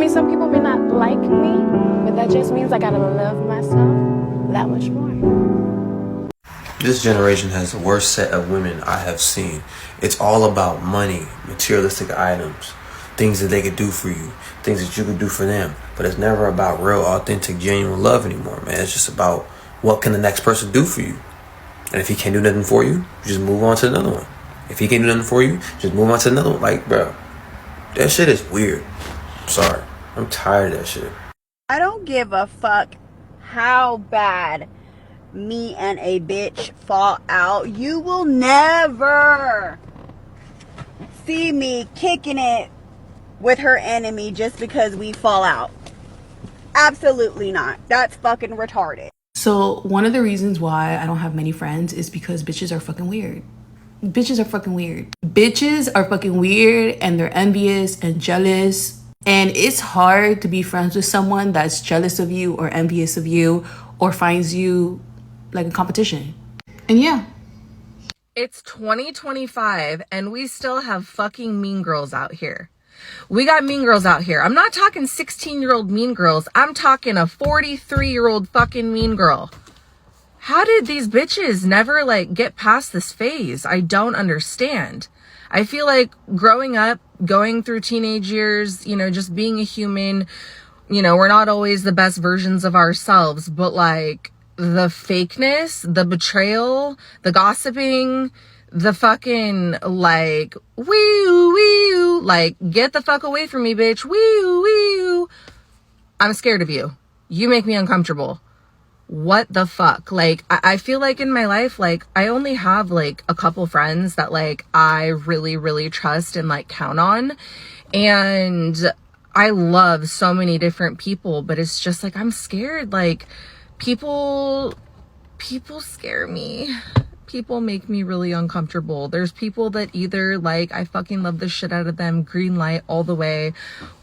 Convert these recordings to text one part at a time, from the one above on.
mean, some people may not like me, but that just means I gotta love myself that much more. This generation has the worst set of women I have seen. It's all about money, materialistic items, things that they could do for you, things that you could do for them. But it's never about real, authentic, genuine love anymore, man. It's just about what can the next person do for you. And if he can't do nothing for you, just move on to another one. If he can't do nothing for you, just move on to another one. Like, bro, that shit is weird. I'm sorry. I'm tired of that shit. I don't give a fuck how bad me and a bitch fall out. You will never see me kicking it with her enemy just because we fall out. Absolutely not. That's fucking retarded. So one of the reasons why I don't have many friends is because bitches are fucking weird. Bitches are fucking weird. Bitches are fucking weird, and they're envious and jealous. And it's hard to be friends with someone that's jealous of you or envious of you or finds you like a competition. And yeah. It's 2025 and we still have fucking mean girls out here. We got mean girls out here. I'm not talking 16-year-old mean girls. I'm talking a 43-year-old fucking mean girl. How did these bitches never like get past this phase? I don't understand. I feel like growing up, going through teenage years, you know, just being a human, you know, we're not always the best versions of ourselves, but like the fakeness, the betrayal, the gossiping, the fucking like, wee-oo, like, get the fuck away from me, bitch, wee-oo. I'm scared of you. You make me uncomfortable. What the fuck? Like, I feel like in my life, like, I only have like a couple friends that like I really, really trust and like count on. And I love so many different people, but it's just like, I'm scared. Like, people scare me. People make me really uncomfortable. There's people that either like, I fucking love the shit out of them, green light all the way,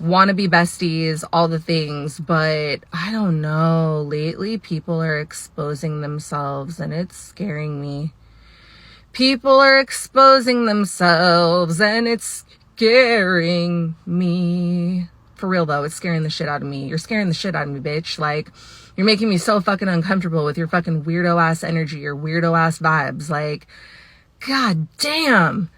want to be besties, all the things, but I don't know. Lately, people are exposing themselves and it's scaring me. People are exposing themselves and it's scaring me. For real though, it's scaring the shit out of me. You're scaring the shit out of me, bitch. Like, you're making me so fucking uncomfortable with your fucking weirdo ass energy, your weirdo ass vibes. Like, god damn.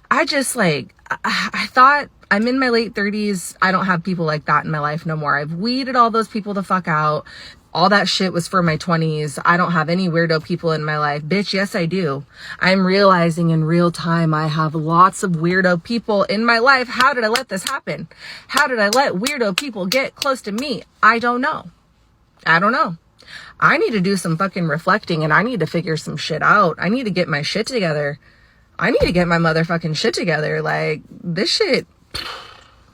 I just like, I thought I'm in my late 30s. I don't have people like that in my life no more. I've weeded all those people the fuck out. All that shit was for my 20s. I don't have any weirdo people in my life. Bitch, yes, I do. I'm realizing in real time I have lots of weirdo people in my life. How did I let this happen? How did I let weirdo people get close to me? I don't know. I need to do some fucking reflecting and I need to figure some shit out. I need to get my shit together. I need to get my motherfucking shit together. Like, this shit,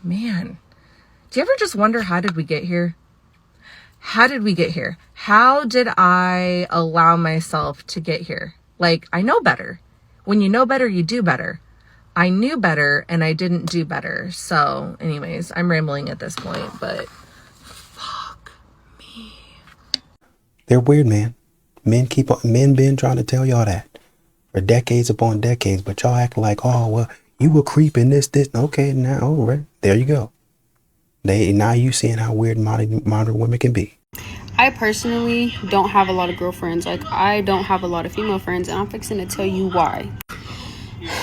man. Do you ever just wonder, how did we get here? How did we get here? How did I allow myself to get here? Like, I know better. When you know better, you do better. I knew better and I didn't do better. So anyways, I'm rambling at this point, but fuck me. They're weird, man. Men been trying to tell y'all that for decades upon decades, but y'all act like, oh, well, you were creeping this. Okay, now, all right, there you go. Now you seeing how weird modern women can be. I personally don't have a lot of girlfriends. Like, I don't have a lot of female friends, and I'm fixing to tell you why.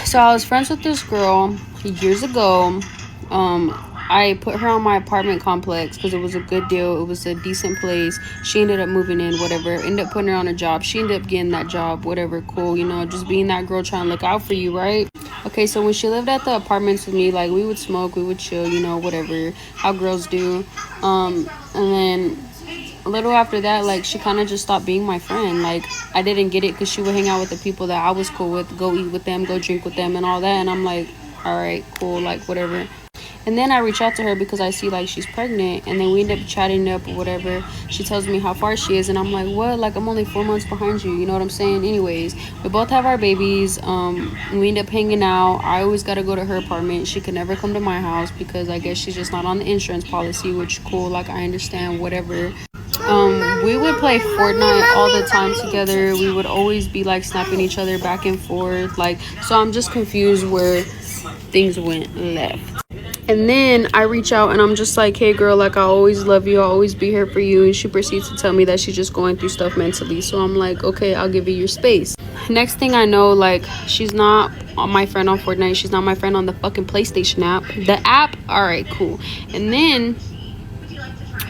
So I was friends with this girl years ago. I put her on my apartment complex because it was a good deal. It was a decent place. She ended up moving in, whatever. Ended up putting her on a job. She ended up getting that job, whatever, cool. You know, just being that girl trying to look out for you, right? Okay, so when she lived at the apartments with me, like, we would smoke, we would chill, you know, whatever, how girls do. And then a little after that, like, she kind of just stopped being my friend. Like, I didn't get it because she would hang out with the people that I was cool with, go eat with them, go drink with them and all that. And I'm like, all right, cool, like, whatever. And then I reach out to her because I see, like, she's pregnant. And then we end up chatting up or whatever. She tells me how far she is. And I'm like, what? Like, I'm only 4 months behind you. You know what I'm saying? Anyways, we both have our babies. We end up hanging out. I always got to go to her apartment. She could never come to my house because I guess she's just not on the insurance policy, which cool. Like, I understand, whatever. We would play Fortnite all the time together. We would always be, like, snapping each other back and forth. Like, so I'm just confused where things went left. And then I reach out and I'm just like, hey girl, like I always love you, I'll always be here for you. And she proceeds to tell me that she's just going through stuff mentally. So I'm like, okay, I'll give you your space. Next thing I know, like, she's not my friend on Fortnite, she's not my friend on the fucking PlayStation app. The app, alright, cool. And then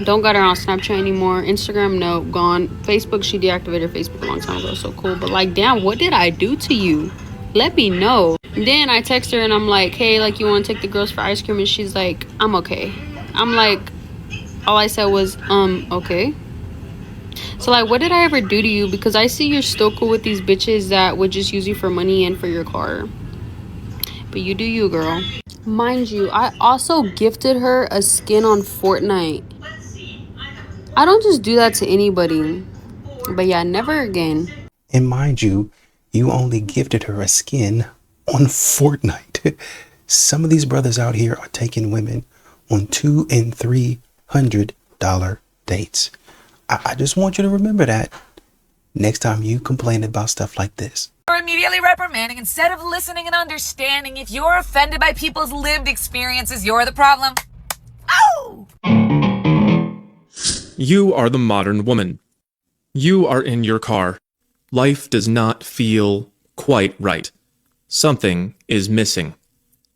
don't got her on Snapchat anymore. Instagram, no, gone. Facebook, she deactivated Facebook a long time ago, so cool. But like, damn, what did I do to you? Let me know. Then I text her and I'm like, hey, like, you want to take the girls for ice cream? And she's like, I'm okay. I'm like, all I said was, okay. So like, what did I ever do to you? Because I see you're still cool with these bitches that would just use you for money and for your car. But you do you, girl. Mind you, I also gifted her a skin on Fortnite. I don't just do that to anybody. But yeah, never again. And mind you, you only gifted her a skin on Fortnite. Some of these brothers out here are taking women on $200 and $300 dates. I just want you to remember that next time you complain about stuff like this. You're immediately reprimanding instead of listening and understanding. If you're offended by people's lived experiences, you're the problem. Oh! You are the modern woman. You are in your car. Life does not feel quite right. Something is missing.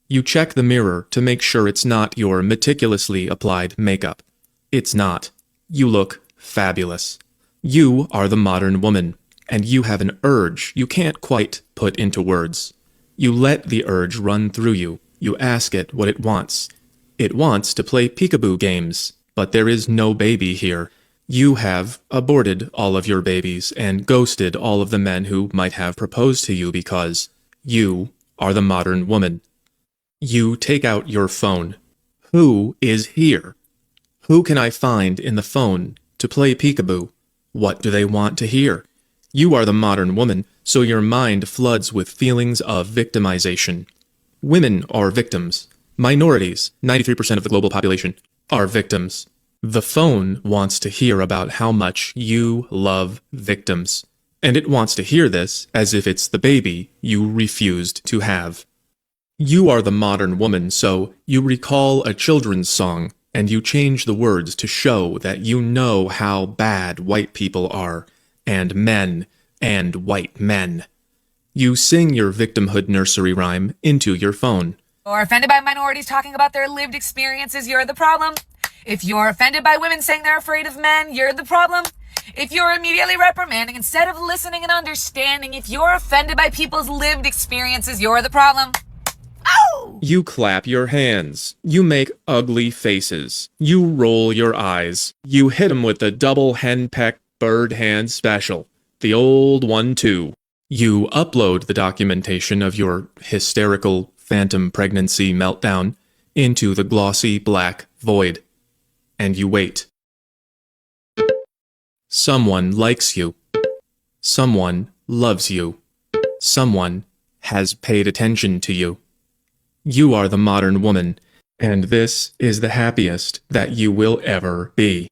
You check the mirror to make sure it's not your meticulously applied makeup. It's not. You look fabulous. You are the modern woman, and you have an urge you can't quite put into words. You let the urge run through you. You ask it what it wants. It wants to play peekaboo games, but there is no baby here. You have aborted all of your babies and ghosted all of the men who might have proposed to you because you are the modern woman. You take out your phone. Who is here? Who can I find in the phone to play peekaboo? What do they want to hear? You are the modern woman, so your mind floods with feelings of victimization. Women are victims. Minorities, 93% of the global population, are victims. The phone wants to hear about how much you love victims, and it wants to hear this as if it's the baby you refused to have. You are the modern woman, so you recall a children's song, and you change the words to show that you know how bad white people are, and men, and white men. You sing your victimhood nursery rhyme into your phone. Or offended by minorities talking about their lived experiences, you're the problem. If you're offended by women saying they're afraid of men, you're the problem. If you're immediately reprimanding instead of listening and understanding, if you're offended by people's lived experiences, you're the problem. Oh! You clap your hands. You make ugly faces. You roll your eyes. You hit 'em with the double henpecked bird hand special. The old 1-2. You upload the documentation of your hysterical phantom pregnancy meltdown into the glossy black void. And you wait. Someone likes you. Someone loves you. Someone has paid attention to you. You are the modern woman, and this is the happiest that you will ever be.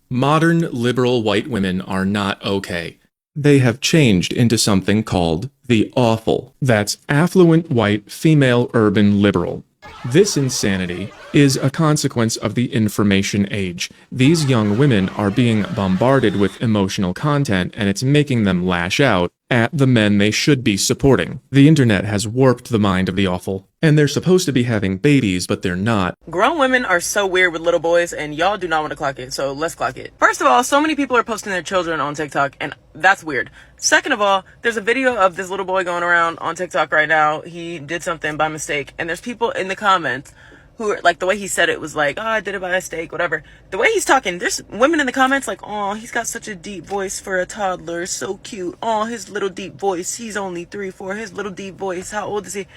Modern liberal white women are not okay. They have changed into something called the awful. That's affluent white female urban liberal. This insanity is a consequence of the information age. These young women are being bombarded with emotional content, and it's making them lash out at the men they should be supporting. The internet has warped the mind of the awful, and they're supposed to be having babies, but they're not. Grown women are so weird with little boys, and y'all do not want to clock it, so let's clock it. First of all, so many people are posting their children on TikTok, and that's weird. Second of all, there's a video of this little boy going around on TikTok right now. He did something by mistake, and there's people in the comments who are, like, the way he said it was like, oh, I did it by mistake, whatever. The way he's talking, there's women in the comments like, oh, he's got such a deep voice for a toddler, so cute. Oh, his little deep voice, he's only 3, 4, his little deep voice, how old is he?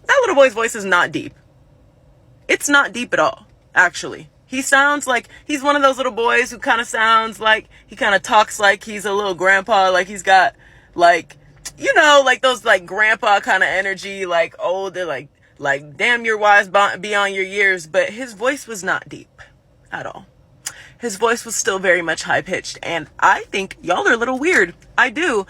That little boy's voice is not deep. It's not deep at all, actually. He sounds like, he's one of those little boys who kind of sounds like, he kind of talks like he's a little grandpa, like he's got, like, you know, like those, like, grandpa kind of energy, like, older, like, damn, you're wise beyond your years, but his voice was not deep at all. His voice was still very much high-pitched, and I think y'all are a little weird. I do.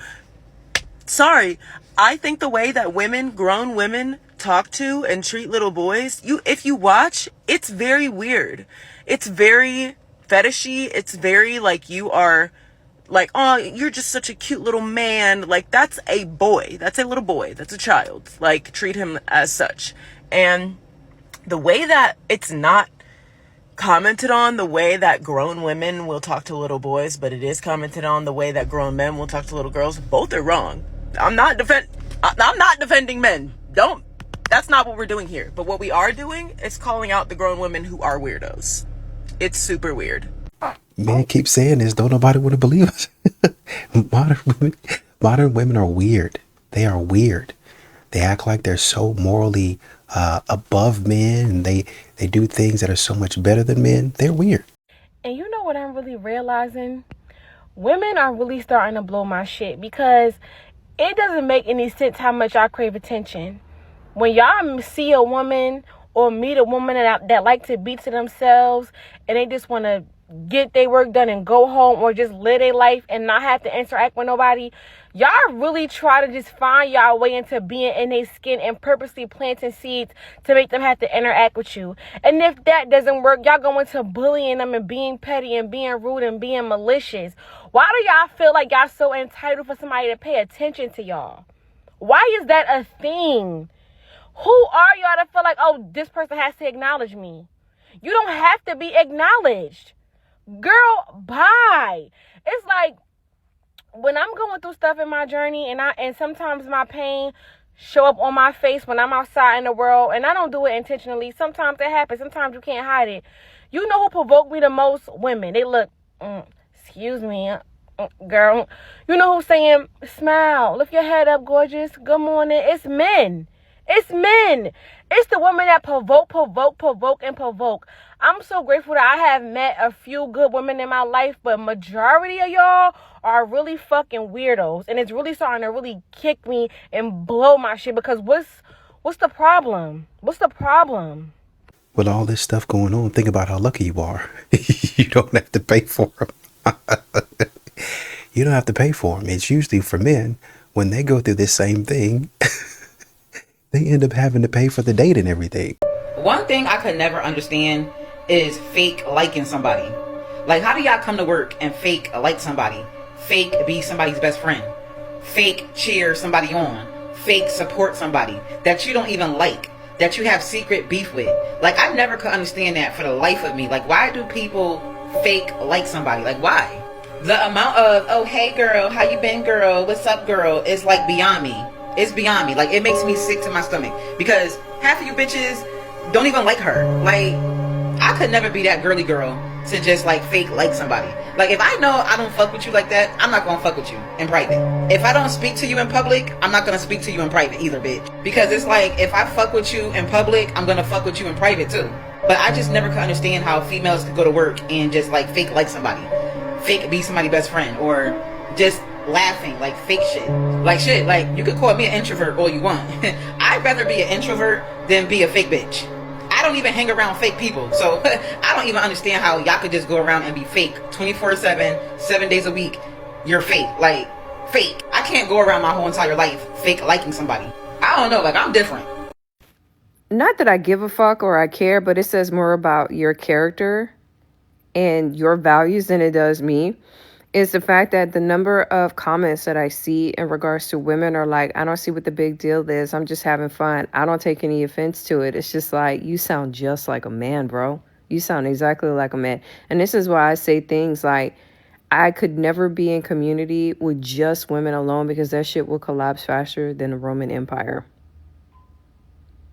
Sorry. I think the way that women, grown women, talk to and treat little boys, if you watch, it's very weird. It's very fetishy. It's very like you are like, oh, you're just such a cute little man. Like, that's a boy. That's a little boy. That's a child. Like, treat him as such. And the way that it's not commented on, the way that grown women will talk to little boys, but it is commented on the way that grown men will talk to little girls, both are wrong. I'm not defending men. That's not what we're doing here. But what we are doing is calling out the grown women who are weirdos. It's super weird. Men keep saying this. Don't nobody want to believe us. Modern women are weird. They are weird. They act like they're so morally above men, and they do things that are so much better than men. They're weird. And you know what I'm really realizing? Women are really starting to blow my shit, because it doesn't make any sense how much I crave attention. When y'all see a woman or meet a woman that like to beat to themselves and they just want to get their work done and go home, or just live their life and not have to interact with nobody, y'all really try to just find y'all way into being in their skin and purposely planting seeds to make them have to interact with you. And if that doesn't work, y'all go into bullying them and being petty and being rude and being malicious. Why do y'all feel like y'all so entitled for somebody to pay attention to y'all? Why is that a thing? Who are y'all to feel like, oh, this person has to acknowledge me? You don't have to be acknowledged. Girl, bye. It's like when I'm going through stuff in my journey, and sometimes my pain show up on my face when I'm outside in the world, and I don't do it intentionally. Sometimes it happens. Sometimes you can't hide it. You know who provoked me the most? Women. They look, excuse me, girl. You know who's saying, smile, lift your head up, gorgeous, good morning? It's men. It's men. It's the women that provoke. I'm so grateful that I have met a few good women in my life, but majority of y'all are really fucking weirdos. And it's really starting to really kick me and blow my shit, because what's the problem? What's the problem? With all this stuff going on, think about how lucky you are. You don't have to pay for them. You don't have to pay for them. It's usually for men, when they go through this same thing, they end up having to pay for the date and everything. One thing I could never understand is fake liking somebody. Like, how do y'all come to work and fake like somebody? Fake be somebody's best friend. Fake cheer somebody on. Fake support somebody that you don't even like, that you have secret beef with. Like, I never could understand that for the life of me. Like, why do people fake like somebody? Like, why? The amount of, oh, hey girl, how you been, girl? What's up, girl? Is like beyond me. It's beyond me. Like, it makes me sick to my stomach, because half of you bitches don't even like her. Like, I could never be that girly girl to just like fake like somebody. Like, if I know I don't fuck with you like that, I'm not gonna fuck with you in private. If I don't speak to you in public, I'm not gonna speak to you in private either, bitch. Because it's like, if I fuck with you in public, I'm gonna fuck with you in private too. But I just never could understand how females could go to work and just like fake like somebody. Fake be somebody's best friend, or just laughing, like fake shit. Like shit, like, you could call me an introvert all you want. I'd rather be an introvert than be a fake bitch. I don't even hang around fake people, so I don't even understand how y'all could just go around and be fake 24/7, 7 days a week. You're fake, like fake. I can't go around my whole entire life fake liking somebody. I don't know, like, I'm different. Not that I give a fuck or I care, but it says more about your character and your values than it does me. Is the fact that the number of comments that I see in regards to women are like, I don't see what the big deal is. I'm just having fun. I don't take any offense to it. It's just like, you sound just like a man, bro. You sound exactly like a man. And this is why I say things like, I could never be in community with just women alone, because that shit will collapse faster than the Roman Empire.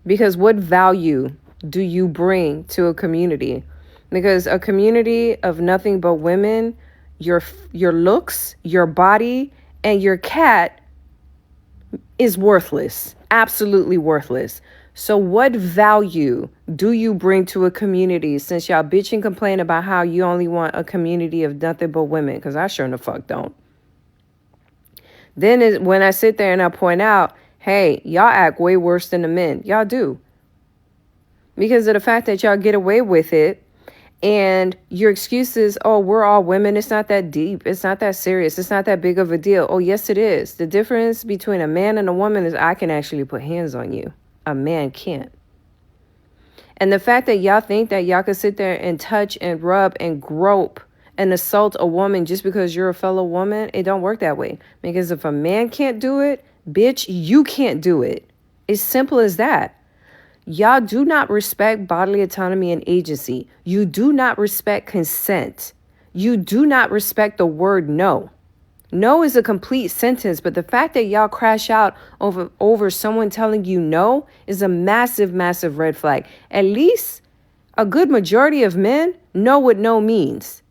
Because what value do you bring to a community? Because a community of nothing but women, your looks, your body, and your cat is worthless. Absolutely worthless. So what value do you bring to a community, since y'all bitch and complain about how you only want a community of nothing but women? Because I sure the fuck don't. Then when I sit there and I point out, hey, y'all act way worse than the men. Y'all do. Because of the fact that y'all get away with it. And your excuse is, oh, we're all women. It's not that deep. It's not that serious. It's not that big of a deal. Oh, yes, it is. The difference between a man and a woman is I can actually put hands on you. a man can't. And the fact that y'all think that y'all can sit there and touch and rub and grope and assault a woman just because you're a fellow woman, it don't work that way. Because if a man can't do it, bitch, you can't do it. It's simple as that. Y'all do not respect bodily autonomy and agency. You do not respect consent. You do not respect the word no. No is a complete sentence, but the fact that y'all crash out over someone telling you no is a massive, massive red flag. At least a good majority of men know what no means.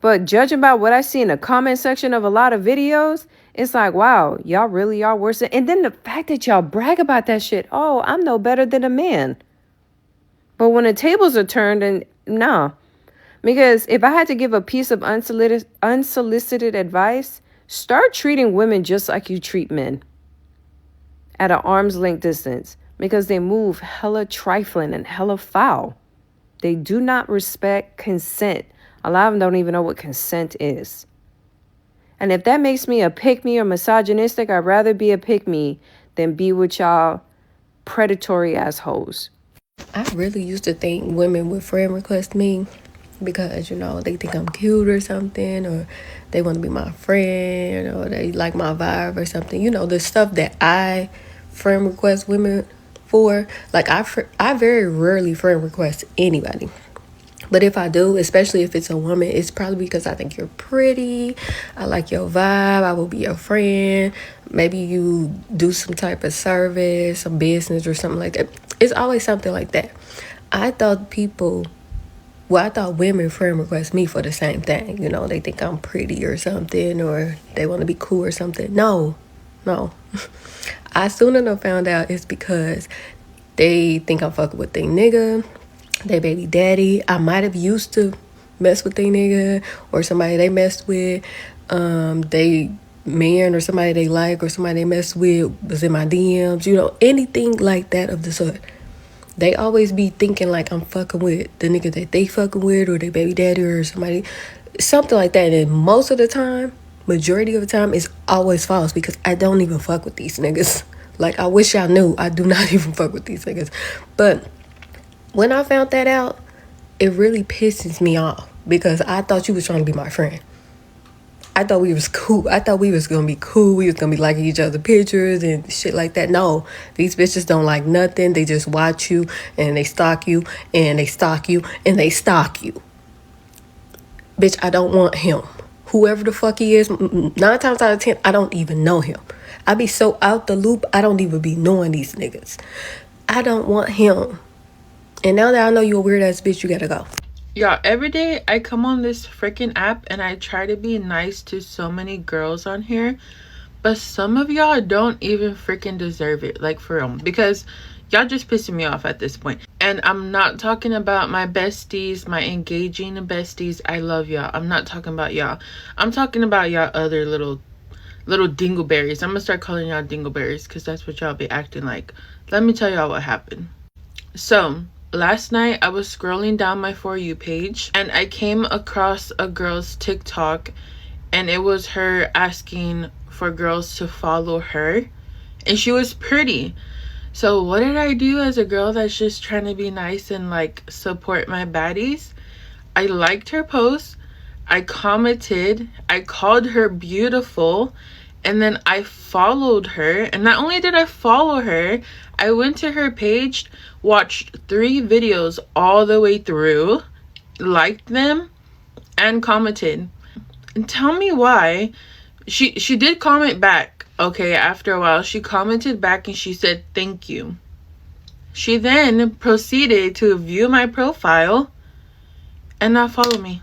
But judging by what I see in the comment section of a lot of videos, it's like, wow, y'all really are worse. And then the fact that y'all brag about that shit, oh, I'm no better than a man. But when the tables are turned, and no. Because if I had to give a piece of unsolicited advice, start treating women just like you treat men. At an arm's length distance. Because they move hella trifling and hella foul. They do not respect consent. A lot of them don't even know what consent is. And if that makes me a pick-me or misogynistic, I'd rather be a pick-me than be with y'all predatory assholes. I really used to think women would friend request me because, you know, they think I'm cute or something, or they want to be my friend, or they like my vibe or something. You know, the stuff that I friend request women for. Like, I very rarely friend request anybody. But if I do, especially if it's a woman, it's probably because I think you're pretty. I like your vibe. I will be your friend. Maybe you do some type of service, some business or something like that. It's always something like that. I thought women friend request me for the same thing. You know, they think I'm pretty or something, or they want to be cool or something. No. I soon enough found out it's because they think I'm fucking with their nigga, they baby daddy. I might have used to mess with their nigga or somebody they messed with. They man or somebody they like or somebody they messed with was in my DMs. You know, anything like that of the sort. They always be thinking like I'm fucking with the nigga that they fucking with, or their baby daddy or somebody, something like that. And most of the time, majority of the time, it's always false because I don't even fuck with these niggas. Like, I wish y'all knew I do not even fuck with these niggas. But when I found that out, it really pisses me off because I thought you was trying to be my friend. I thought we was cool. I thought we was going to be cool. We was going to be liking each other's pictures and shit like that. No, these bitches don't like nothing. They just watch you and they stalk you and they stalk you and they stalk you. Bitch, I don't want him. Whoever the fuck he is, 9 times out of 10, I don't even know him. I be so out the loop, I don't even be knowing these niggas. I don't want him. And now that I know you a weird ass bitch, you gotta go. Y'all, every day I come on this freaking app and I try to be nice to so many girls on here, but some of y'all don't even freaking deserve it, like for real, because y'all just pissing me off at this point. And I'm not talking about my besties, my engaging besties. I love y'all. I'm not talking about y'all. I'm talking about y'all other little dingleberries. I'm gonna start calling y'all dingleberries because that's what y'all be acting like. Let me tell y'all what happened. So last night I was scrolling down my For You page and I came across a girl's TikTok, and it was her asking for girls to follow her, and she was pretty. So what did I do as a girl that's just trying to be nice and like support my baddies? I liked her post, I commented, I called her beautiful, and then I followed her. And not only did I follow her, I went to her page, watched 3 videos all the way through, liked them, and commented. And tell me why. She did comment back. Okay, after a while, she commented back and she said, thank you. She then proceeded to view my profile and not follow me.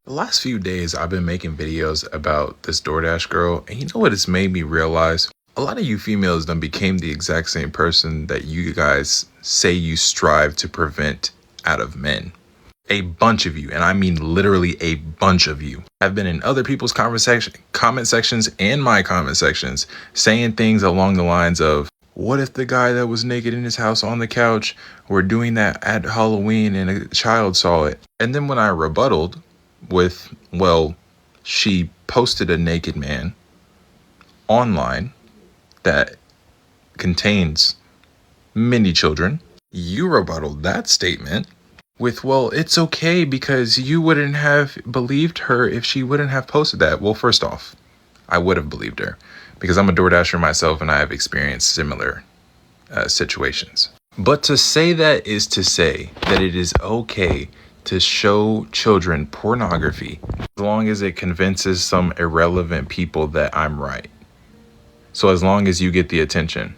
The last few days, I've been making videos about this DoorDash girl, and you know what it's made me realize? A lot of you females done became the exact same person that you guys say you strive to prevent out of men. A bunch of you, and I mean literally a bunch of you, have been in other people's comment sections and my comment sections saying things along the lines of, what if the guy that was naked in his house on the couch were doing that at Halloween and a child saw it? And then when I rebutted with, well, she posted a naked man online that contains many children. You rebutted that statement with, well, it's okay because you wouldn't have believed her if she wouldn't have posted that. Well, first off, I would have believed her because I'm a DoorDasher myself and I have experienced similar situations. But to say that is to say that it is okay to show children pornography as long as it convinces some irrelevant people that I'm right. So as long as you get the attention.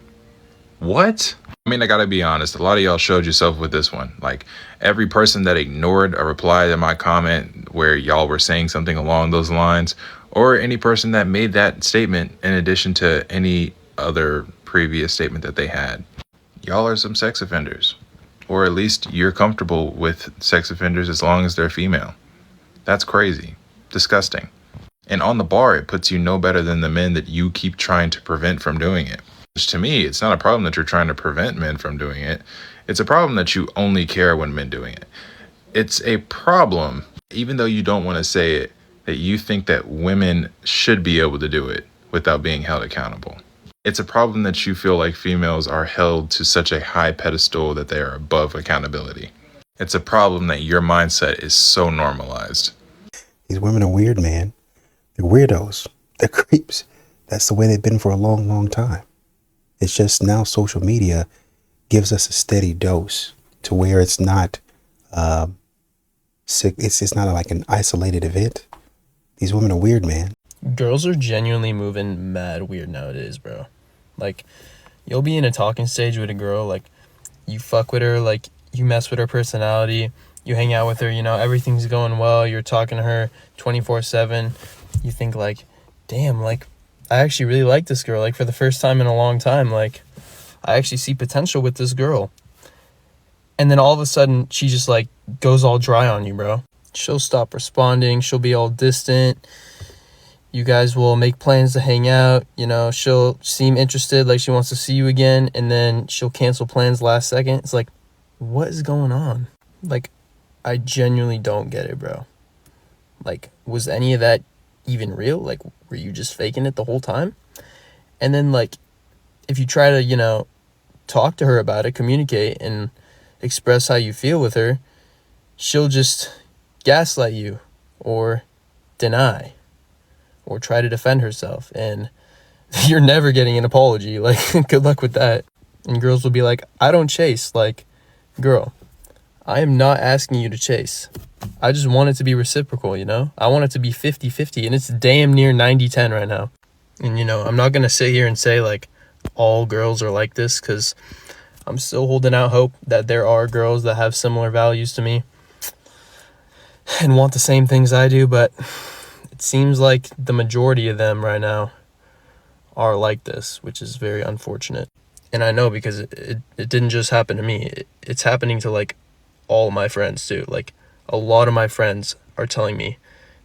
What? I mean, I gotta be honest, a lot of y'all showed yourself with this one. Like, every person that ignored a reply to my comment where y'all were saying something along those lines, or any person that made that statement in addition to any other previous statement that they had, y'all are some sex offenders. Or at least you're comfortable with sex offenders as long as they're female. That's crazy. Disgusting. And on the bar, it puts you no better than the men that you keep trying to prevent from doing it. Which to me, it's not a problem that you're trying to prevent men from doing it. It's a problem that you only care when men doing it. It's a problem, even though you don't want to say it, that you think that women should be able to do it without being held accountable. It's a problem that you feel like females are held to such a high pedestal that they are above accountability. It's a problem that your mindset is so normalized. These women are weird, man. They're weirdos. They're creeps. That's the way they've been for a long, long time. It's just now social media gives us a steady dose to where it's not sick. It's not like an isolated event. These women are weird, man. Girls are genuinely moving mad weird nowadays, bro. Like, you'll be in a talking stage with a girl, like, you fuck with her, like, you mess with her personality, you hang out with her, you know, everything's going well, you're talking to her 24/7, you think, like, damn, like, I actually really like this girl, like, for the first time in a long time, like, I actually see potential with this girl. And then all of a sudden, she just, like, goes all dry on you, bro. She'll stop responding, she'll be all distant. You guys will make plans to hang out, you know, she'll seem interested, like she wants to see you again, and then she'll cancel plans last second. It's like, what is going on? Like, I genuinely don't get it, bro. Like, was any of that even real? Like, were you just faking it the whole time? And then, like, if you try to, you know, talk to her about it, communicate, and express how you feel with her, she'll just gaslight you, or deny, or try to defend herself, and you're never getting an apology. Like, good luck with that. And girls will be like, I don't chase. Like, girl, I am not asking you to chase. I just want it to be reciprocal, you know? I want it to be 50-50, and it's damn near 90-10 right now. And, you know, I'm not going to sit here and say, like, all girls are like this, because I'm still holding out hope that there are girls that have similar values to me and want the same things I do, but it seems like the majority of them right now are like this, which is very unfortunate. And I know because it didn't just happen to me. It's happening to, like, all of my friends too. Like, a lot of my friends are telling me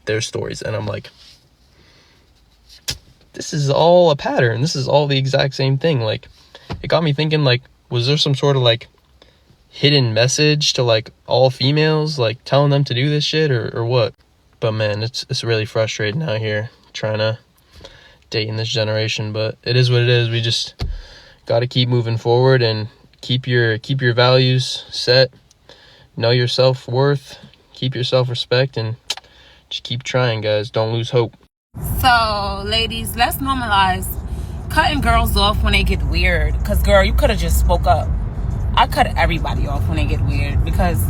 their stories, and I'm like, this is all a pattern. This is all the exact same thing. Like, it got me thinking, like, was there some sort of, like, hidden message to, like, all females, like, telling them to do this shit, or what? But man, it's really frustrating out here trying to date in this generation, but it is what it is. We just got to keep moving forward and keep your values set, know your self-worth, keep your self-respect, and just keep trying, guys. Don't lose hope. So, ladies, let's normalize cutting girls off when they get weird. Because, girl, you could have just spoke up. I cut everybody off when they get weird, because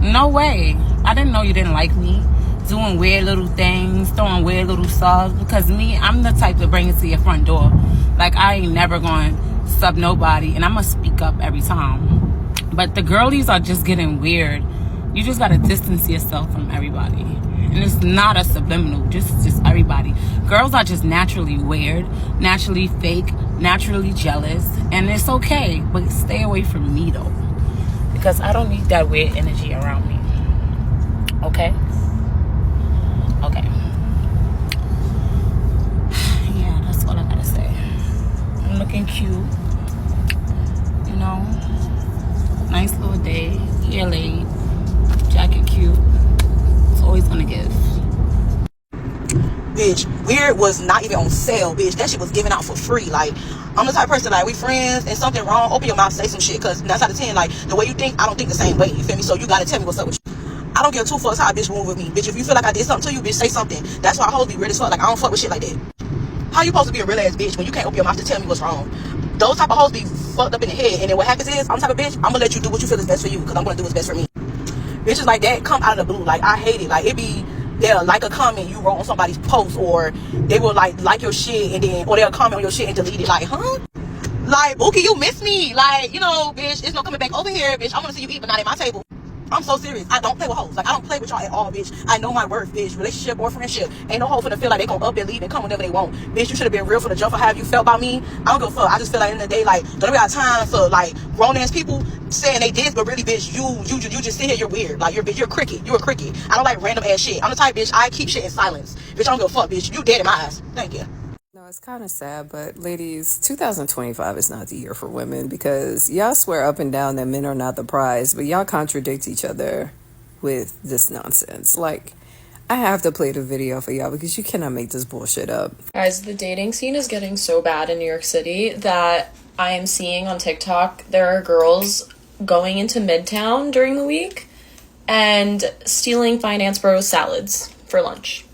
no way. I didn't know you didn't like me. Doing weird little things, throwing weird little stuff. Because me, I'm the type to bring it to your front door. Like, I ain't never going to sub nobody, and I'm going to speak up every time. But the girlies are just getting weird. You just got to distance yourself from everybody. And it's not a subliminal, just everybody. Girls are just naturally weird, naturally fake, naturally jealous. And it's okay, but stay away from me, though. Because I don't need that weird energy around me. Okay? Okay. Yeah, that's all I gotta say. I'm looking cute. You know? Nice little day. Hair laid. Jacket cute. It's always gonna give. bitch, weird was not even on sale, bitch. That shit was given out for free. Like, I'm the type of person, like, we friends and something wrong, open your mouth, say some shit, because 9 out of 10, like, the way you think, I don't think the same way, you feel me? So you gotta tell me what's up with you. I don't give 2 fucks how a bitch move with me, bitch. If you feel like I did something to you, bitch, say something. That's why hoes be weird as fuck. Like, I don't fuck with shit like that. How you supposed to be a real ass bitch when you can't open your mouth to tell me what's wrong? Those type of hoes be fucked up in the head, and then what happens is, I'm the type of bitch, I'm gonna let you do what you feel is best for you, because I'm gonna do what's best for me. Bitches like that come out of the blue. Like, I hate it. Like, it be, they'll like a comment you wrote on somebody's post, or they will like your shit, and then, or they'll comment on your shit and delete it. Like, huh? Like, Bookie, you miss me. Like, you know, bitch, it's no coming back over here, bitch. I want to see you eat, but not at my table. I'm so serious. I don't play with hoes. Like, I don't play with y'all at all, bitch. I know my worth, bitch. Relationship or friendship. Ain't no hoe finna feel like they gon' up and leave and come whenever they want. Bitch, you should have been real for the jump for how you felt about me. I don't give a fuck. I just feel like in the day, like, don't got time for, like, grown-ass people saying they did, but really, bitch, you just sit here, you're weird. Like, you're a cricket. You're a cricket. I don't like random ass shit. I'm the type, bitch, I keep shit in silence. Bitch, I don't give a fuck, bitch. You dead in my eyes. Thank you. No, it's kind of sad, but ladies, 2025 is not the year for women, because y'all swear up and down that men are not the prize, but y'all contradict each other with this nonsense. Like, I have to play the video for y'all because you cannot make this bullshit up. Guys, the dating scene is getting so bad in New York City that I am seeing on TikTok there are girls going into Midtown during the week and stealing Finance Bros salads for lunch.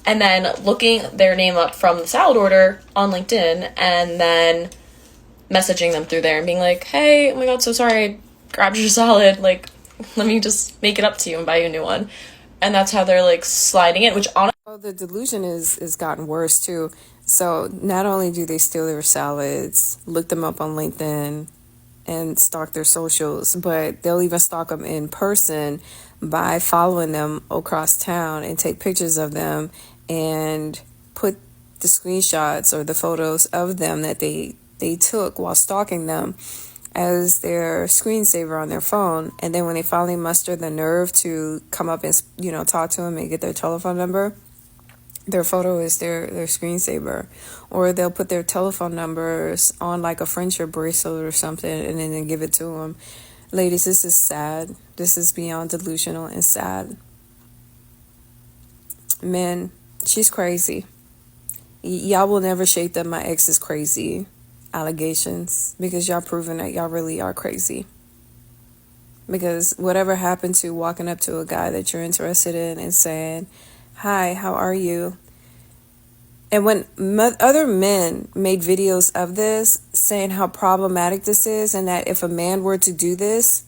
And then looking their name up from the salad order on LinkedIn and then messaging them through there and being like, hey, oh my god, so sorry, I grabbed your salad. Like, let me just make it up to you and buy you a new one. And that's how they're like sliding in, which honestly... Oh, the delusion is gotten worse too. So not only do they steal their salads, look them up on LinkedIn and stalk their socials, but they'll even stalk them in person by following them across town and take pictures of them and put the screenshots or the photos of them that they took while stalking them as their screensaver on their phone. And then when they finally muster the nerve to come up and, you know, talk to them and get their telephone number, their photo is their screensaver. Or they'll put their telephone numbers on like a friendship bracelet or something and then give it to them. Ladies, this is sad. This is beyond delusional and sad. Men, she's crazy. Y'all will never shake that my ex is crazy allegations, because y'all proven that y'all really are crazy. Because whatever happened to walking up to a guy that you're interested in and saying, hi, how are you? And when other men made videos of this saying how problematic this is and that if a man were to do this,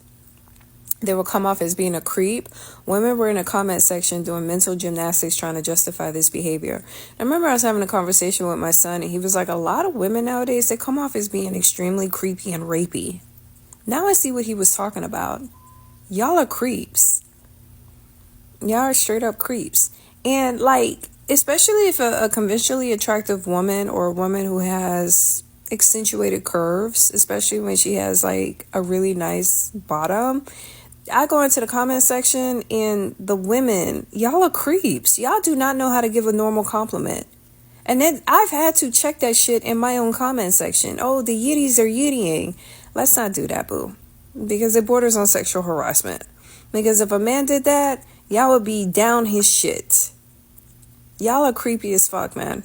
they will come off as being a creep, women were in the comment section doing mental gymnastics trying to justify this behavior. I remember I was having a conversation with my son and he was like, a lot of women nowadays, they come off as being extremely creepy and rapey. Now I see what he was talking about. Y'all are creeps. Y'all are straight up creeps. And like, especially if a conventionally attractive woman or a woman who has accentuated curves, especially when she has like a really nice bottom, I go into the comment section and the women, y'all are creeps. Y'all do not know how to give a normal compliment. And then I've had to check that shit in my own comment section. Oh, the yitties are yittying. Let's not do that, boo. Because it borders on sexual harassment. Because if a man did that, y'all would be down his shit. Y'all are creepy as fuck, man.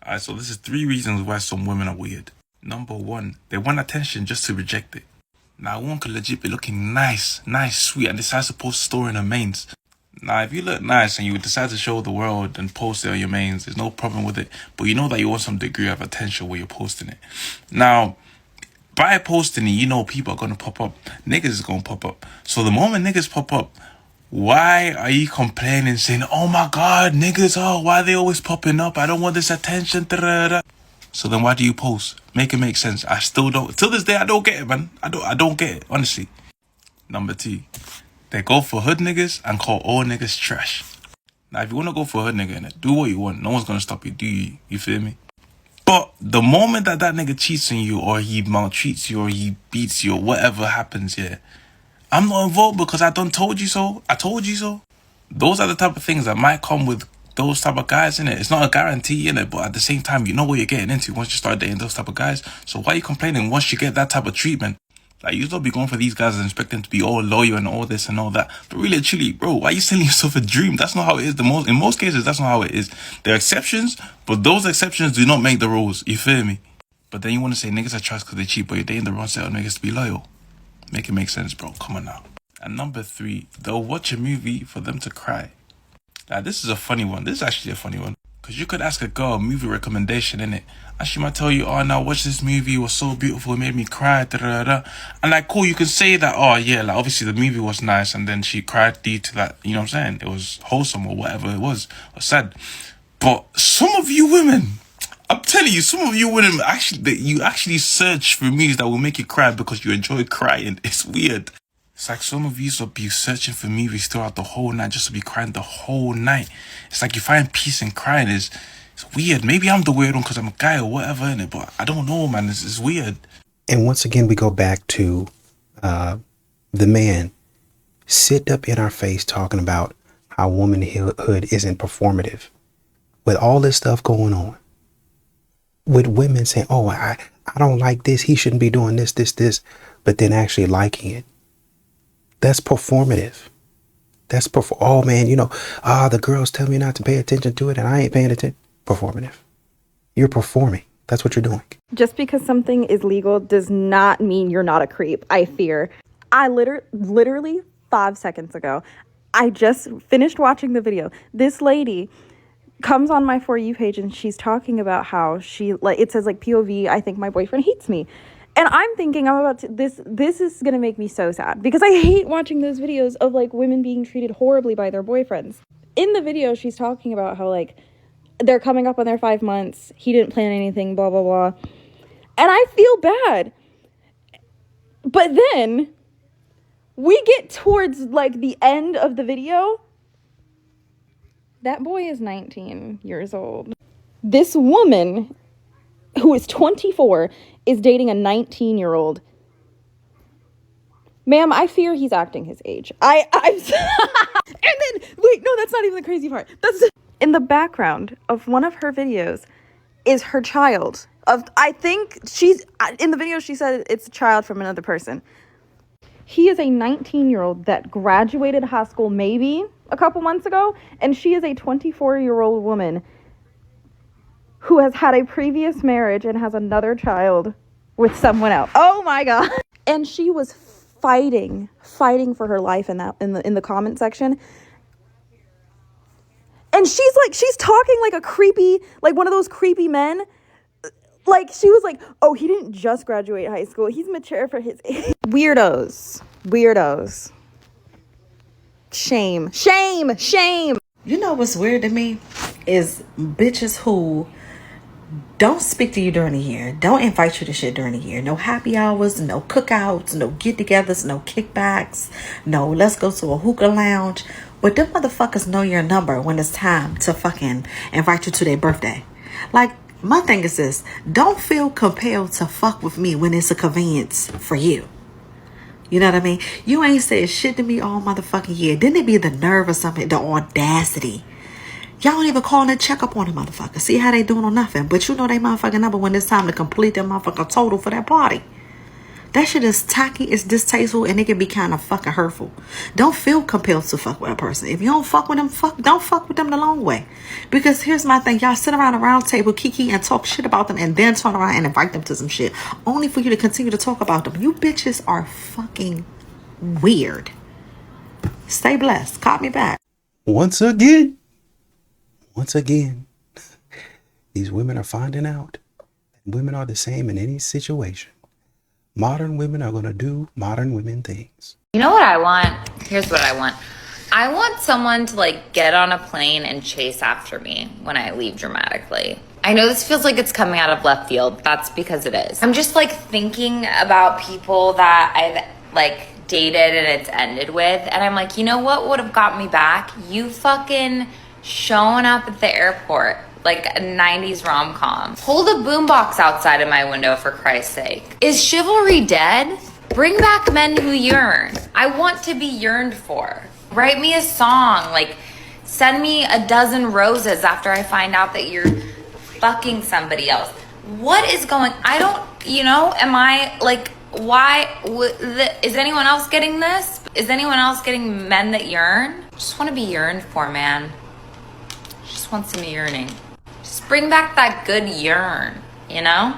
Alright, so this is 3 reasons why some women are weird. Number 1, they want attention just to reject it. Now, a woman could legit be looking nice, sweet, and decides to post a story in her mains. Now, if you look nice and you decide to show the world and post it on your mains, there's no problem with it. But you know that you want some degree of attention where you're posting it. Now, by posting it, you know people are going to pop up. Niggas is going to pop up. So the moment niggas pop up, why are you complaining, saying, oh my god, niggas, oh, why are they always popping up? I don't want this attention. So then why do you post? Make it make sense. I still don't. Till this day, I don't get it, man. I don't get it, honestly. Number 2, they go for hood niggas and call all niggas trash. Now, if you want to go for a hood nigga, innit, do what you want. No one's going to stop you, do you? You feel me? But the moment that nigga cheats on you, or he maltreats you, or he beats you, or whatever happens, yeah, I'm not involved because I done told you so. I told you so. Those are the type of things that might come with those type of guys, innit? It's not a guarantee, innit? But at the same time, you know what you're getting into once you start dating those type of guys. So why are you complaining once you get that type of treatment? Like, you don't be going for these guys and expect them to be all loyal and all this and all that. But really and truly, bro, why are you selling yourself a dream? That's not how it is. In most cases, that's not how it is. There are exceptions, but those exceptions do not make the rules. You feel me? But then you want to say niggas are trash because they cheat, but you're dating the wrong set of niggas to be loyal. Make it make sense, bro. Come on now. And number 3, they'll watch a movie for them to cry. Now, this is a funny one. This is actually a funny one. Because you could ask a girl a movie recommendation, innit? And she might tell you, oh, now watch this movie. It was so beautiful. It made me cry. Da-da-da-da. And like, cool, you can say that, oh, yeah, like, obviously the movie was nice. And then she cried due to that, you know what I'm saying? It was wholesome or whatever it was. Or sad. But some of you women, I'm telling you, some of you women, you actually search for movies that will make you cry because you enjoy crying. It's weird. It's like some of you will be searching for movies throughout the whole night just to be crying the whole night. It's like you find peace in crying. It's weird. Maybe I'm the weird one because I'm a guy or whatever, innit? But I don't know, man. It's weird. And once again, we go back to the man sit up in our face talking about how womanhood isn't performative. With all this stuff going on. With women saying, oh, I don't like this. He shouldn't be doing this. But then actually liking it. That's performative. Oh man, the girls tell me not to pay attention to it and I ain't paying attention. Performative. You're performing. That's what you're doing. Just because something is legal does not mean you're not a creep, I fear. I literally 5 seconds ago, I just finished watching the video. This lady comes on my For You page and she's talking about how it says like POV, I think my boyfriend hates me. And I'm thinking this is going to make me so sad because I hate watching those videos of like women being treated horribly by their boyfriends. In the video, she's talking about how like they're coming up on their 5 months. He didn't plan anything, blah, blah, blah. And I feel bad. But then we get towards like the end of the video. That boy is 19 years old. This woman who is 24 is dating a 19-year-old. Ma'am, I fear he's acting his age. And then, wait, no, that's not even the crazy part. In the background of one of her videos is her child. I think in the video she said it's a child from another person. He is a 19-year-old that graduated high school maybe a couple months ago, and she is a 24-year-old woman who has had a previous marriage and has another child with someone else. Oh my God. And she was fighting for her life in the comment section. And she's talking like a creepy, like one of those creepy men. Like she was like, oh, he didn't just graduate high school. He's mature for his age. Weirdos. Shame. You know what's weird to me is bitches who don't speak to you during the year, don't invite you to shit during the year. No happy hours, no cookouts, no get-togethers, no kickbacks, no let's go to a hookah lounge. But them motherfuckers know your number when it's time to fucking invite you to their birthday. Like, my thing is this. Don't feel compelled to fuck with me when it's a convenience for you. You know what I mean? You ain't said shit to me all motherfucking year. Then it be the nerve or something, the audacity. Y'all don't even call and check up on the motherfucker. See how they doing or nothing. But you know they motherfucking number when it's time to complete their motherfucking total for that party. That shit is tacky, it's distasteful, and it can be kind of fucking hurtful. Don't feel compelled to fuck with a person. If you don't fuck with them, don't fuck with them the long way. Because here's my thing. Y'all sit around a round table, kiki, and talk shit about them, and then turn around and invite them to some shit. Only for you to continue to talk about them. You bitches are fucking weird. Stay blessed. Call me back. Once again, these women are finding out that women are the same in any situation. Modern women are going to do modern women things. You know what I want? Here's what I want. I want someone to like get on a plane and chase after me when I leave dramatically. I know this feels like it's coming out of left field. That's because it is. I'm just like thinking about people that I've like dated and it's ended with. And I'm like, you know what would have got me back? You fucking showing up at the airport like a 90s rom-com. Hold a boombox outside of my window for Christ's sake. Is chivalry dead? Bring back men who yearn. I want to be yearned for. Write me a song, like send me a dozen roses after I find out that you're fucking somebody else. What is going, am I like Is anyone else getting this? Is anyone else getting men that yearn? Just want to be yearned for, man. Just want some yearning. Just bring back that good yearn, you know?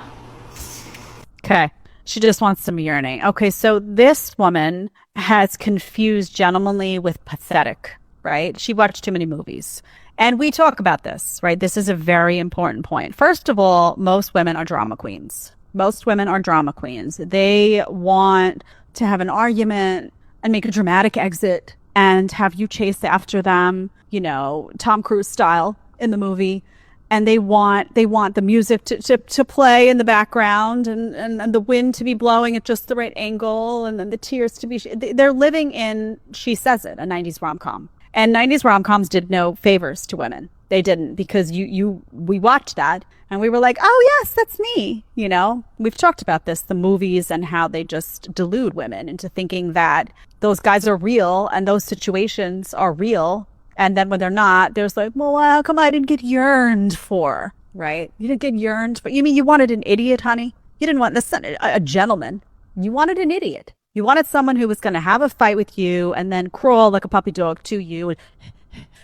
Okay. She just wants some yearning. Okay, so this woman has confused gentlemanly with pathetic, right? She watched too many movies. And we talk about this, right? This is a very important point. First of all, most women are drama queens. Most women are drama queens. They want to have an argument and make a dramatic exit and have you chase after them, you know, Tom Cruise style in the movie. And they want the music to play in the background and the wind to be blowing at just the right angle and then the tears to be they're living in, she says it, a 90s rom-com. And 90s rom-coms did no favors to women. They didn't, because we watched that and we were like, oh yes, that's me. You know, we've talked about this, the movies and how they just delude women into thinking that those guys are real and those situations are real. And then when they're not, there's like, well, how come I didn't get yearned for, right? You didn't get yearned for. You mean you wanted an idiot, honey? You didn't want a gentleman. You wanted an idiot. You wanted someone who was going to have a fight with you and then crawl like a puppy dog to you.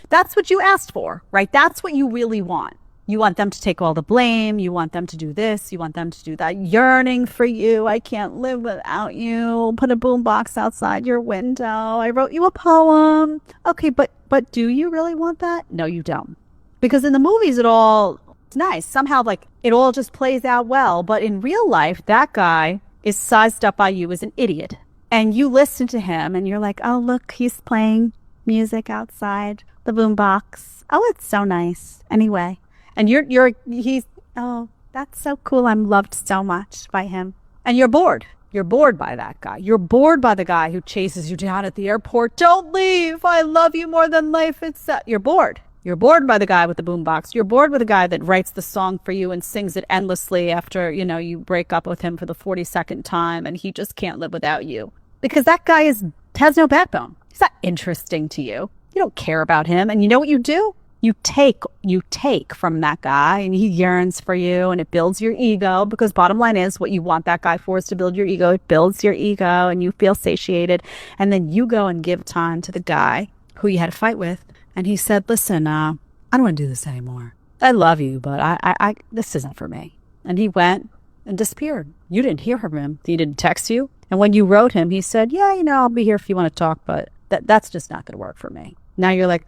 That's what you asked for, right? That's what you really want. You want them to take all the blame. You want them to do this. You want them to do that. Yearning for you. I can't live without you. Put a boombox outside your window. I wrote you a poem. Okay, but do you really want that? No, you don't. Because in the movies, it's nice. Somehow, like, it all just plays out well. But in real life, that guy is sized up by you as an idiot. And you listen to him and you're like, oh, look, he's playing music outside the boombox. Oh, it's so nice. Anyway. And oh, that's so cool. I'm loved so much by him. And you're bored. You're bored by that guy. You're bored by the guy who chases you down at the airport. Don't leave. I love you more than life itself. You're bored. You're bored by the guy with the boombox. You're bored with the guy that writes the song for you and sings it endlessly after, you know, you break up with him for the 42nd time and he just can't live without you. Because that guy has no backbone. He's not interesting to you. You don't care about him. And you know what you do? You take from that guy and he yearns for you and it builds your ego, because bottom line is what you want that guy for is to build your ego. It builds your ego and you feel satiated. And then you go and give time to the guy who you had a fight with. And he said, listen, I don't want to do this anymore. I love you, but I this isn't for me. And he went and disappeared. You didn't hear from him. He didn't text you. And when you wrote him, he said, yeah, you know, I'll be here if you want to talk, but that's just not going to work for me. Now you're like,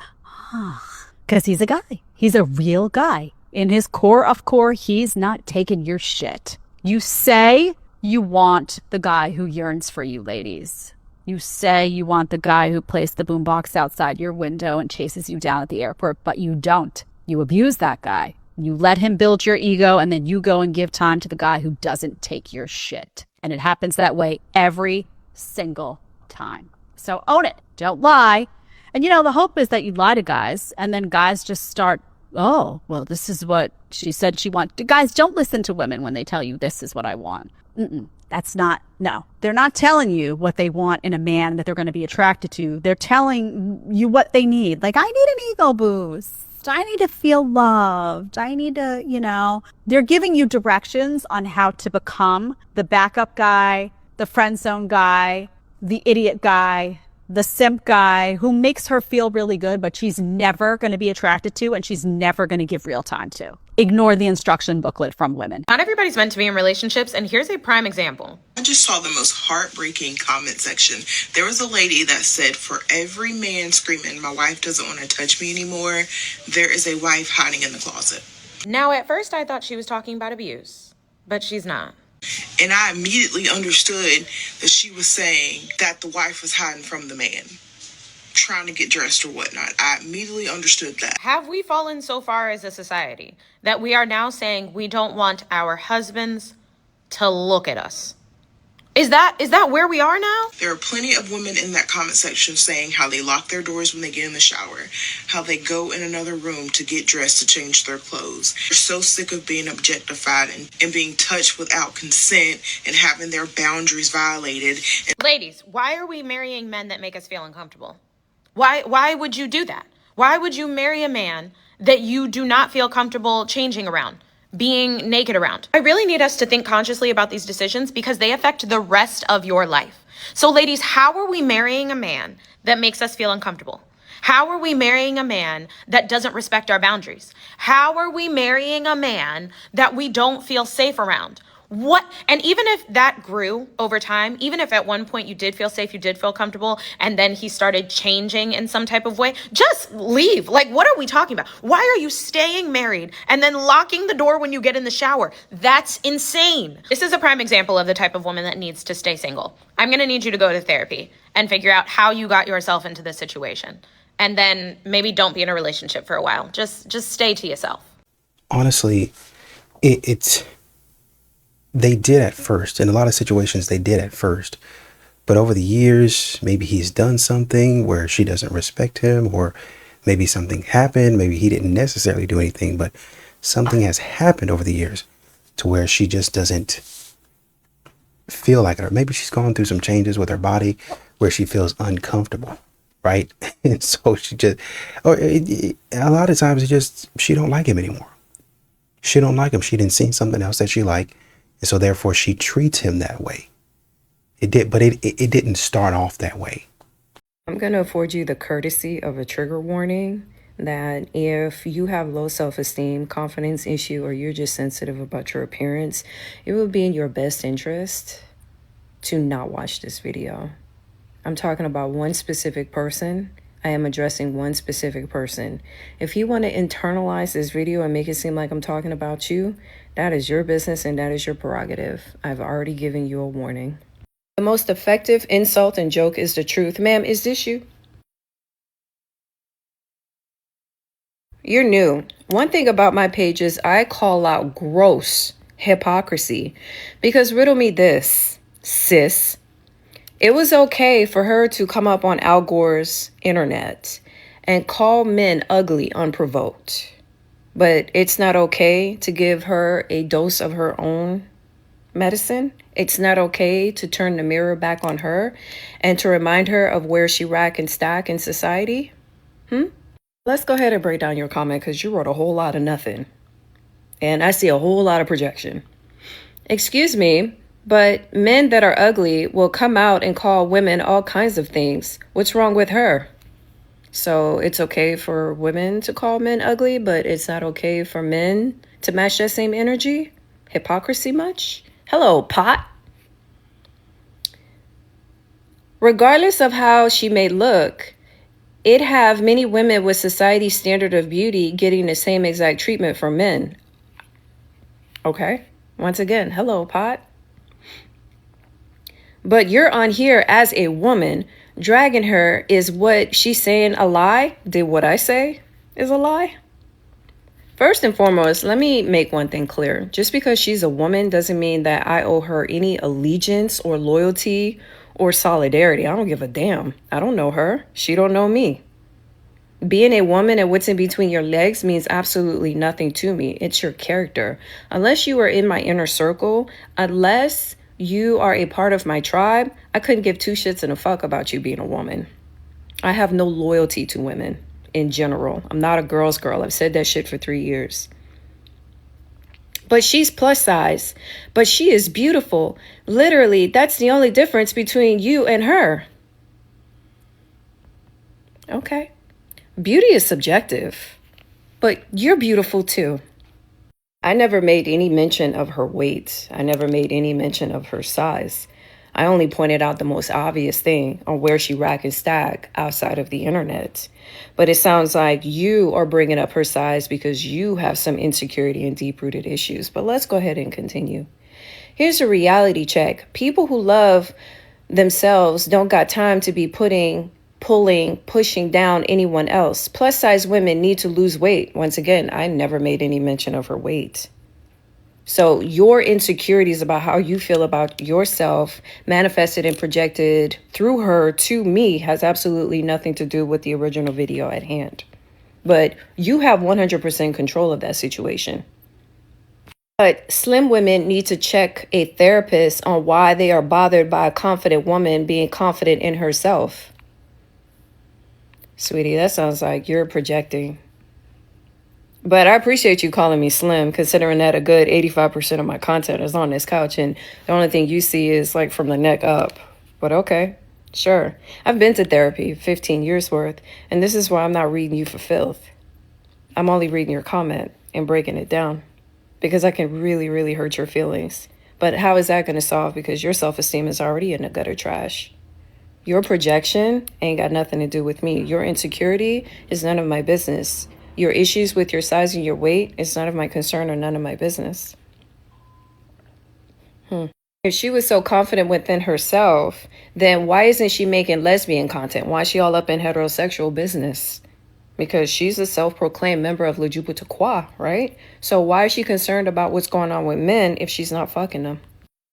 because he's a guy. He's a real guy. In his core of core, he's not taking your shit. You say you want the guy who yearns for you, ladies. You say you want the guy who plays the boombox outside your window and chases you down at the airport, but you don't. You abuse that guy. You let him build your ego, and then you go and give time to the guy who doesn't take your shit. And it happens that way every single time. So own it. Don't lie. And, you know, the hope is that you lie to guys, and then guys just start, oh, well, this is what she said she wanted. Guys, don't listen to women when they tell you this is what I want. That's not, no. They're not telling you what they want in a man that they're going to be attracted to. They're telling you what they need. Like, I need an ego boost. I need to feel loved. I need to, you know, they're giving you directions on how to become the backup guy, the friend zone guy, the idiot guy, the simp guy who makes her feel really good, but she's never going to be attracted to and she's never going to give real time to. Ignore the instruction booklet from women. Not everybody's meant to be in relationships, and here's a prime example. I just saw the most heartbreaking comment section. There was a lady that said, for every man screaming, my wife doesn't want to touch me anymore, there is a wife hiding in the closet. Now, at first I thought she was talking about abuse, but she's not. And I immediately understood that she was saying that the wife was hiding from the man, trying to get dressed or whatnot. I immediately understood that. Have we fallen so far as a society that we are now saying we don't want our husbands to look at us? Is that where we are now? There are plenty of women in that comment section saying how they lock their doors when they get in the shower, how they go in another room to get dressed to change their clothes. They're so sick of being objectified and being touched without consent and having their boundaries violated. Ladies, why are we marrying men that make us feel uncomfortable? Why would you do that? Why would you marry a man that you do not feel comfortable changing around? being naked around. I really need us to think consciously about these decisions because they affect the rest of your life. So ladies, how are we marrying a man that makes us feel uncomfortable? How are we marrying a man that doesn't respect our boundaries? How are we marrying a man that we don't feel safe around? What? And even if that grew over time, even if at one point you did feel safe, you did feel comfortable, and then he started changing in some type of way, just leave. Like, what are we talking about? Why are you staying married and then locking the door when you get in the shower? That's insane. This is a prime example of the type of woman that needs to stay single. I'm going to need you to go to therapy and figure out how you got yourself into this situation. And then maybe don't be in a relationship for a while. Just stay to yourself. Honestly, it's they did at first. In a lot of situations, they did at first. But over the years, maybe he's done something where she doesn't respect him, or maybe something happened. Maybe he didn't necessarily do anything, but something has happened over the years to where she just doesn't feel like it. Or maybe she's gone through some changes with her body where she feels uncomfortable, right? And so she just, a lot of times she don't like him anymore. She don't like him. She didn't see something else that she liked. And so therefore she treats him that way. It didn't start off that way. I'm going to afford you the courtesy of a trigger warning that if you have low self-esteem, confidence issue, or you're just sensitive about your appearance, it would be in your best interest to not watch this video. I'm talking about one specific person. I am addressing one specific person. If you want to internalize this video and make it seem like I'm talking about you, that is your business and that is your prerogative. I've already given you a warning. The most effective insult and joke is the truth. Ma'am, is this you? You're new. One thing about my page is I call out gross hypocrisy. Because riddle me this, sis. It was okay for her to come up on Al Gore's internet and call men ugly unprovoked. But it's not okay to give her a dose of her own medicine. It's not okay to turn the mirror back on her and to remind her of where she rack and stack in society. Let's go ahead and break down your comment because you wrote a whole lot of nothing. And I see a whole lot of projection. Excuse me, but men that are ugly will come out and call women all kinds of things. What's wrong with her? So it's okay for women to call men ugly, but it's not okay for men to match that same energy? Hypocrisy much? Hello, pot. Regardless of how she may look, it have many women with society's standard of beauty getting the same exact treatment from men. Okay, once again, hello, pot. But you're on here as a woman, dragging her. Is what she's saying a lie? Did what I say is a lie? First and foremost, let me make one thing clear. Just because she's a woman doesn't mean that I owe her any allegiance or loyalty or solidarity. I don't give a damn. I don't know her. She don't know me. Being a woman and what's in between your legs means absolutely nothing to me. It's your character. Unless you are in my inner circle, unless you are a part of my tribe, I couldn't give two shits and a fuck about you being a woman. I have no loyalty to women in general. I'm not a girl's girl. I've said that shit for 3 years. But she's plus size. But she is beautiful. Literally, that's the only difference between you and her. Okay. Beauty is subjective. But you're beautiful too. I never made any mention of her weight. I never made any mention of her size. I only pointed out the most obvious thing on where she rack and stack outside of the internet. But it sounds like you are bringing up her size because you have some insecurity and deep-rooted issues. But let's go ahead and continue. Here's a reality check. People who love themselves don't got time to be pushing down anyone else. Plus size women need to lose weight. Once again, I never made any mention of her weight. So your insecurities about how you feel about yourself manifested and projected through her to me has absolutely nothing to do with the original video at hand. But you have 100% control of that situation. But slim women need to check a therapist on why they are bothered by a confident woman being confident in herself. Sweetie, that sounds like you're projecting. But I appreciate you calling me slim, considering that a good 85% of my content is on this couch, and the only thing you see is like from the neck up. But okay, sure. I've been to therapy, 15 years worth, and this is why I'm not reading you for filth. I'm only reading your comment and breaking it down because I can really, really hurt your feelings. But how is that going to solve? Because your self-esteem is already in the gutter trash. Your projection ain't got nothing to do with me. Your insecurity is none of my business. Your issues with your size and your weight is none of my concern or none of my business. If she was so confident within herself, then why isn't she making lesbian content? Why is she all up in heterosexual business? Because she's a self-proclaimed member of Le Jubourgeois, right? So why is she concerned about what's going on with men if she's not fucking them?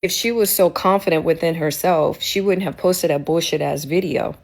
If she was so confident within herself, she wouldn't have posted that bullshit ass video.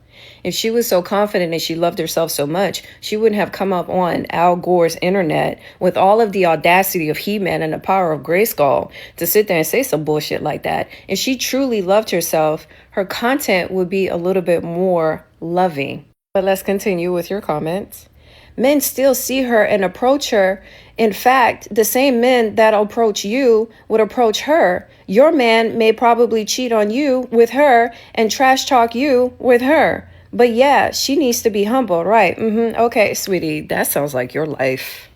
If she was so confident and she loved herself so much, she wouldn't have come up on Al Gore's internet with all of the audacity of He-Man and the power of Grayskull to sit there and say some bullshit like that. If she truly loved herself, her content would be a little bit more loving. But let's continue with your comments. Men still see her and approach her. In fact, the same men that approach you would approach her. Your man may probably cheat on you with her and trash talk you with her. But yeah, she needs to be humble, right? Okay, sweetie, that sounds like your life.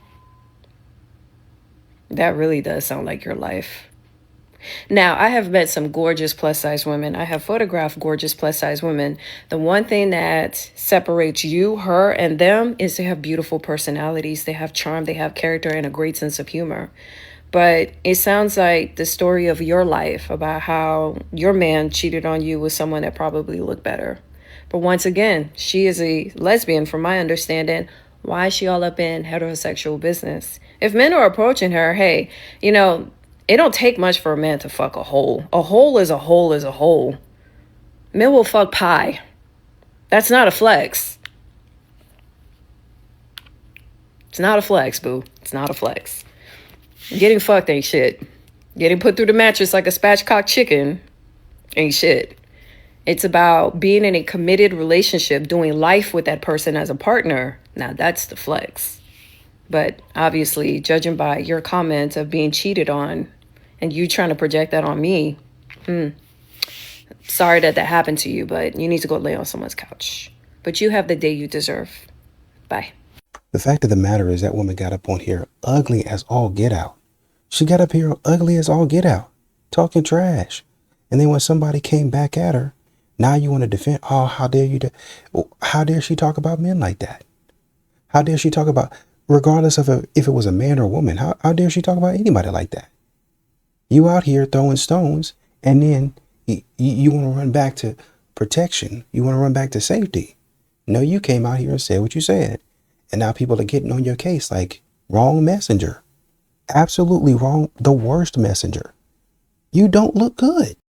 That really does sound like your life. Now, I have met some gorgeous plus-size women. I have photographed gorgeous plus-size women. The one thing that separates you, her, and them is they have beautiful personalities. They have charm, they have character, and a great sense of humor. But it sounds like the story of your life about how your man cheated on you with someone that probably looked better. But once again, she is a lesbian, from my understanding. Why is she all up in heterosexual business? If men are approaching her, hey, you know, it don't take much for a man to fuck a hole. A hole is a hole is a hole. Men will fuck pie. That's not a flex. It's not a flex, boo. It's not a flex. Getting fucked ain't shit. Getting put through the mattress like a spatchcock chicken ain't shit. It's about being in a committed relationship, doing life with that person as a partner. Now that's the flex. But obviously, judging by your comments of being cheated on and you trying to project that on me, sorry that happened to you, but you need to go lay on someone's couch. But you have the day you deserve. Bye. The fact of the matter is that woman got up on here ugly as all get out. She got up here ugly as all get out, talking trash. And then when somebody came back at her, now you want to defend, oh, how dare you, how dare she talk about men like that? How dare she talk about, regardless of if it was a man or a woman, how dare she talk about anybody like that? You out here throwing stones, and then you want to run back to protection. You want to run back to safety. No, you came out here and said what you said. And now people are getting on your case like wrong messenger. Absolutely wrong. The worst messenger. You don't look good.